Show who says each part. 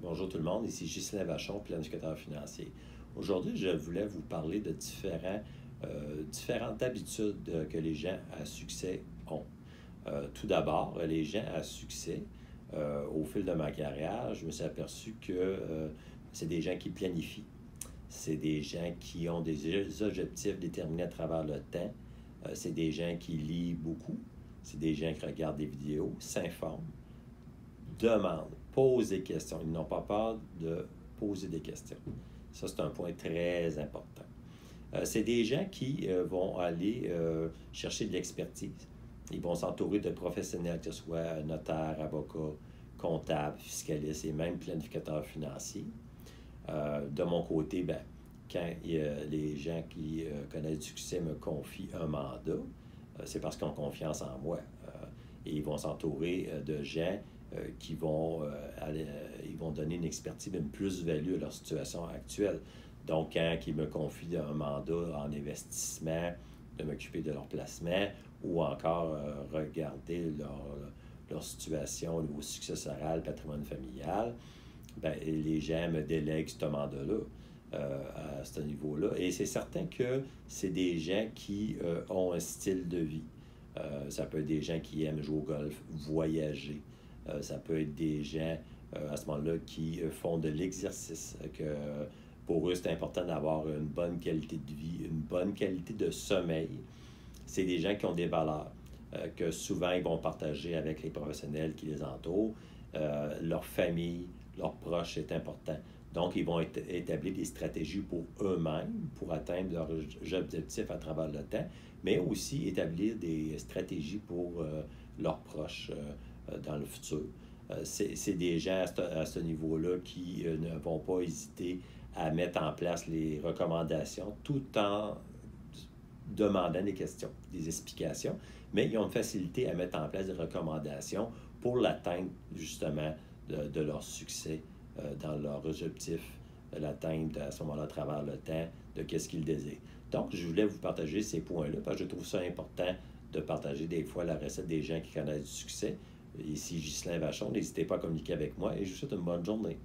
Speaker 1: Bonjour tout le monde, ici Ghislain Vachon, planificateur financier. Aujourd'hui, je voulais vous parler de différentes habitudes que les gens à succès ont. Tout d'abord, les gens à succès, au fil de ma carrière, je me suis aperçu que c'est des gens qui planifient. C'est des gens qui ont des objectifs déterminés à travers le temps. C'est des gens qui lisent beaucoup. C'est des gens qui regardent des vidéos, s'informent, demandent, posent des questions. Ils n'ont pas peur de poser des questions. Ça, c'est un point très important. C'est des gens qui vont aller chercher de l'expertise. Ils vont s'entourer de professionnels, que ce soit notaires, avocats, comptables, fiscalistes et même planificateurs financiers. De mon côté, quand les gens qui connaissent du succès me confient un mandat, c'est parce qu'ils ont confiance en moi. Et ils vont s'entourer de gens qui vont donner une expertise, une plus-value à leur situation actuelle. Donc, quand ils me confient un mandat en investissement, de m'occuper de leur placement ou encore regarder leur situation au niveau successoral, patrimoine familial, les gens me délèguent ce mandat-là à ce niveau-là. Et c'est certain que c'est des gens qui ont un style de vie. Ça peut être des gens qui aiment jouer au golf, voyager. Ça peut être des gens, à ce moment-là, qui font de l'exercice. Que pour eux, c'est important d'avoir une bonne qualité de vie, une bonne qualité de sommeil. C'est des gens qui ont des valeurs que souvent ils vont partager avec les professionnels qui les entourent. Leur famille, leurs proches, c'est important. Donc, ils vont établir des stratégies pour eux-mêmes, pour atteindre leurs objectifs à travers le temps, mais aussi établir des stratégies pour leurs proches dans le futur. C'est des gens à ce niveau-là qui ne vont pas hésiter à mettre en place les recommandations tout en demandant des questions, des explications, mais ils ont une facilité à mettre en place des recommandations pour l'atteinte justement de leur succès dans leurs objectifs, l'atteinte à ce moment-là à travers le temps de qu'est-ce qu'ils désirent. Donc, je voulais vous partager ces points-là parce que je trouve ça important de partager des fois la recette des gens qui connaissent du succès. Ici, Ghislain Vachon, n'hésitez pas à communiquer avec moi et je vous souhaite une bonne journée.